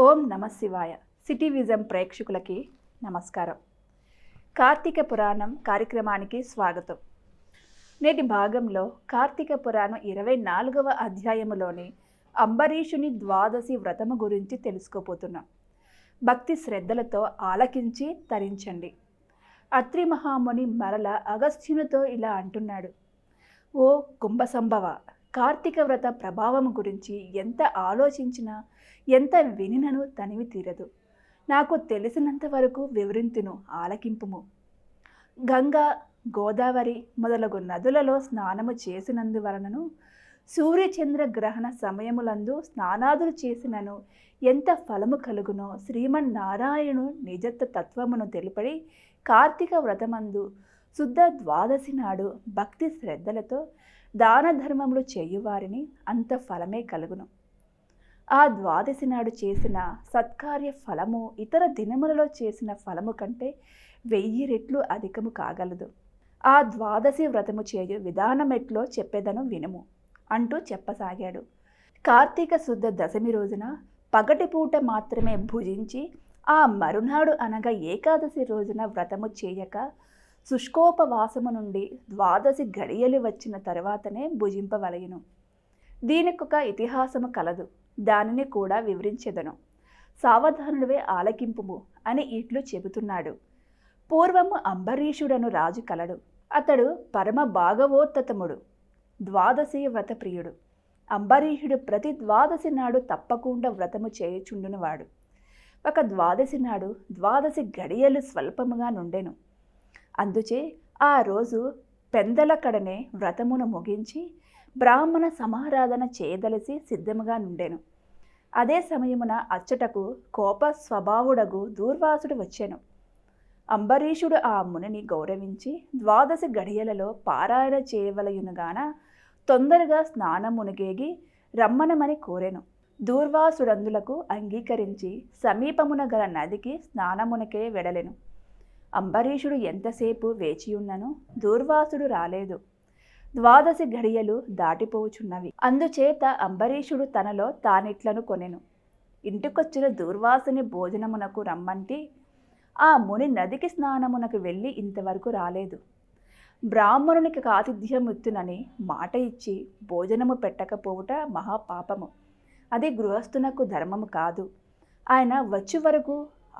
ఓం నమ శివాయ. City vision ప్రేక్షకులకి నమస్కారం. కార్తీక పురాణం కార్యక్రమానికి స్వాగతం. నేటి భాగంలో కార్తీక పురాణం 24వ అధ్యాయములోని అంబరీషుని ద్వాదశి వ్రతము గురించి తెలుసుకోబోతున్నాం. భక్తి శ్రద్ధలతో ఆలకించి తరించండి. అత్రి మహాముని మరల అగస్త్యునితో ఇలా అంటున్నాడు. ఓ కుంభసంభవ, కార్తీక వ్రత ప్రభావం గురించి ఎంత ఆలోచించినా ఎంత వినినను తనివి తీరదు. నాకు తెలిసినంత వరకు వివరింతును, ఆలకింపుము. గంగా, గోదావరి మొదలగు నదులలో స్నానము చేసినందువలనను, సూర్యచంద్ర గ్రహణ సమయములందు స్నానాదులు చేసినను ఎంత ఫలము కలుగునో శ్రీమన్నారాయణుడు నిజత్వ తత్వమును తెలుపడి కార్తీక వ్రతమందు శుద్ధ ద్వాదశి నాడు భక్తి శ్రద్ధలతో దాన ధర్మములు చేయువారిని అంత ఫలమే కలుగును. ఆ ద్వాదశి నాడు చేసిన సత్కార్య ఫలము ఇతర దినములలో చేసిన ఫలము కంటే 1000 రెట్లు అధికము కాగలదు. ఆ ద్వాదశి వ్రతము చేయు విధానమెట్లో చెప్పేదను వినుము అంటూ చెప్పసాగాడు. కార్తీక శుద్ధ దశమి రోజున పగటిపూట మాత్రమే భుజించి ఆ మరునాడు అనగా ఏకాదశి రోజున వ్రతము చేయక శుష్కోపవాసము నుండి ద్వాదశి గడియలు వచ్చిన తరువాతనే భుజింపవలయును. దీనికొక ఇతిహాసము కలదు, దానిని కూడా వివరించెదను. సావధానుడివే ఆలకింపుము అని ఇట్లు చెబుతున్నాడు. పూర్వము అంబరీషుడను రాజు కలడు. అతడు పరమ భాగవోత్తముడు, ద్వాదశి వ్రత ప్రియుడు. అంబరీషుడు ప్రతి ద్వాదశి నాడు తప్పకుండా వ్రతము చేయుచుండునువాడు. ఒక ద్వాదశి నాడు ద్వాదశి గడియలు స్వల్పముగా నుండెను. అందుచే ఆ రోజు పెందల కడనే వ్రతమును ముగించి బ్రాహ్మణ సమారాధన చేయదలసి సిద్ధముగా నుండెను. అదే సమయమున అచ్చటకు కోప స్వభావుడగు దూర్వాసుడు వచ్చెను. అంబరీషుడు ఆ మునిని గౌరవించి ద్వాదశి గడియలలో పారాయణ చేయవలయునుగాన తొందరగా స్నానమునిగేగి రమ్మనమని కోరెను. దూర్వాసుడందులకు అంగీకరించి సమీపమున గల నదికి స్నానమునకే వెడలెను. అంబరీషుడు ఎంతసేపు వేచియున్నను దూర్వాసుడు రాలేదు. ద్వాదశి గడియలు దాటిపోచున్నవి. అందుచేత అంబరీషుడు తనలో తానిట్లను కొనెను. ఇంటికొచ్చిన దూర్వాసుని భోజనమునకు రమ్మంటి ఆ ముని నదికి స్నానమునకు వెళ్ళి ఇంతవరకు రాలేదు. బ్రాహ్మణునికి ఆతిథ్యముత్తునని మాట ఇచ్చి భోజనము పెట్టకపోవుట మహాపాపము. అది గృహస్థునకు ధర్మము కాదు. ఆయన వచ్చి వరకు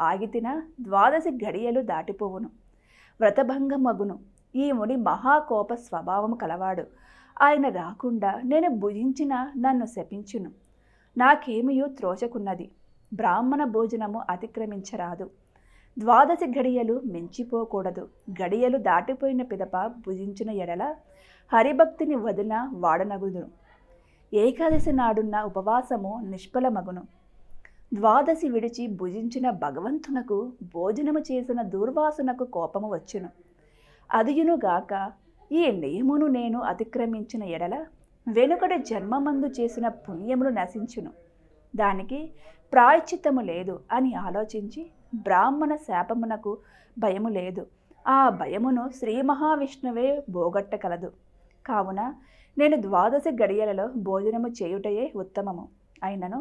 ఆగితిన ద్వాదశి గడియలు దాటిపోవును, వ్రతభంగమగును. ఈ ముని మహాకోప స్వభావము కలవాడు. ఆయన రాకుండా నేను భుజించిన నన్ను శపించును. నాకేమియో త్రోచకున్నది. బ్రాహ్మణ భోజనము అతిక్రమించరాదు. ద్వాదశి గడియలు మించిపోకూడదు. గడియలు దాటిపోయిన పిదప భుజించిన ఎడల హరిభక్తిని వదిలిన వాడనగుదును. ఏకాదశి నాడున్న ఉపవాసము నిష్ఫలమగును. ద్వాదశి విడిచి భుజించిన భగవంతునకు భోజనము చేసిన దూర్వాసునకు కోపము వచ్చును. అదియునుగాక ఈ నియమును నేను అతిక్రమించిన ఎడల వెనుకటి జన్మమందు చేసిన పుణ్యములు నశించును. దానికి ప్రాయశ్చిత్తము లేదు అని ఆలోచించి బ్రాహ్మణ శాపమునకు భయము లేదు. ఆ భయమును శ్రీ మహావిష్ణువే పోగొట్టగలదు. కావున నేను ద్వాదశి గడియలలో భోజనము చేయుటయే ఉత్తమము. అయినను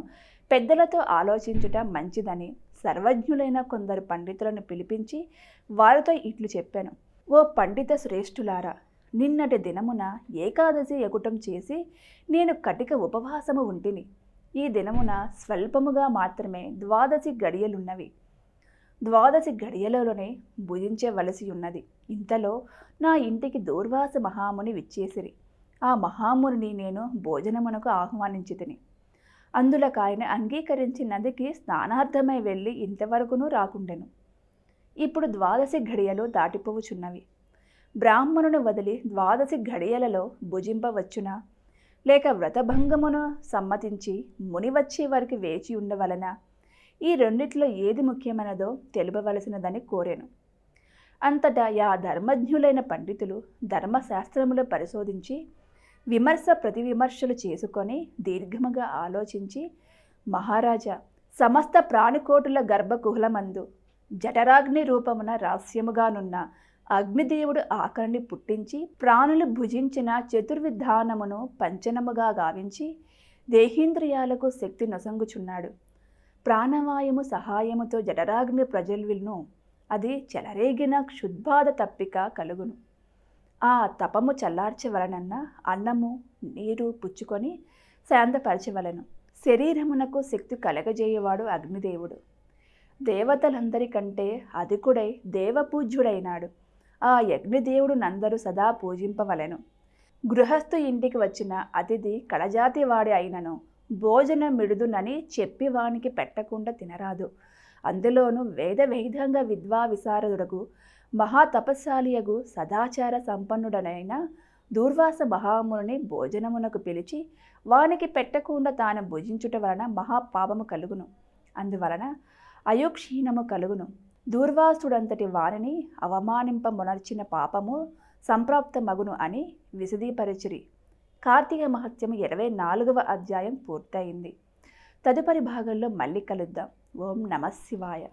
పెద్దలతో ఆలోచించుట మంచిదని సర్వజ్ఞులైన కొందరు పండితులను పిలిపించి వారితో ఇట్లు చెప్పాను. ఓ పండిత శ్రేష్ఠులారా, నిన్నటి దినమున ఏకాదశి ఎగుటం చేసి నేను కటిక ఉపవాసము ఉంటిని. ఈ దినమున స్వల్పముగా మాత్రమే ద్వాదశి గడియలున్నవి. ద్వాదశి గడియలలోనే భుజించవలసి ఉన్నది. ఇంతలో నా ఇంటికి దూర్వాస మహాముని విచ్చేసిరి. ఆ మహామునిని నేను భోజనమునకు ఆహ్వానించితిని. అందులకాయన అంగీకరించి నదికి స్నానార్థమై వెళ్ళి ఇంతవరకును రాకుండెను. ఇప్పుడు ద్వాదశి గడియలు దాటిపోవుచున్నవి. బ్రాహ్మణును వదిలి ద్వాదశి గడియలలో భుజింపవచ్చునా, లేక వ్రతభంగమును సమ్మతించి ముని వచ్చే వారికి వేచి ఉండవలన? ఈ రెండిట్లో ఏది ముఖ్యమైనదో తెలుపవలసినదని కోరాను. అంతటా యా ధర్మజ్ఞులైన పండితులు ధర్మశాస్త్రములు పరిశోధించి విమర్శ ప్రతివిమర్శలు చేసుకొని దీర్ఘముగా ఆలోచించి, మహారాజా, సమస్త ప్రాణికోటుల గర్భకుహలమందు జఠరాగ్ని రూపమున రహస్యముగానున్న అగ్నిదేవుడు ఆకలిని పుట్టించి ప్రాణులు భుజించిన చతుర్విధానమును పంచనముగా గావించి దేహేంద్రియాలకు శక్తి నొసంగుచున్నాడు. ప్రాణవాయుము సహాయముతో జఠరాగ్ని ప్రజ్వలును, అది చెలరేగిన క్షుద్బాధ తప్పిక కలుగును. ఆ తపము చల్లార్చవలనన్న అన్నము నీరు పుచ్చుకొని శాంతపరచవలను. శరీరమునకు శక్తి కలగజేయువాడు అగ్నిదేవుడు. దేవతలందరికంటే అధికుడై దేవపూజ్యుడైనాడు. ఆ అగ్నిదేవుడు నందరూ సదా పూజింపవలెను. గృహస్థు ఇంటికి వచ్చిన అతిథి కడజాతి వాడి అయినను భోజనం మిడుదునని చెప్పి వానికి పెట్టకుండా తినరాదు. అందులోనూ వేదంగా విద్వా విశారదుడగు మహాతపస్శాలియగు సదాచార సంపన్నుడనైన దూర్వాస మహాముని భోజనమునకు పిలిచి వానికి పెట్టకుండా తాను భుజించుట వలన మహాపాపము కలుగును. అందువలన అయోక్షీణము కలుగును. దూర్వాసుడంతటి వారిని అవమానింపమునర్చిన పాపము సంప్రాప్తమగును అని విశదీపరచిరి. కార్తీక మహత్యము 24వ అధ్యాయం పూర్తయింది. తదుపరి భాగంలో మళ్ళీ కలుద్దాం. ఓం నమః శివాయ.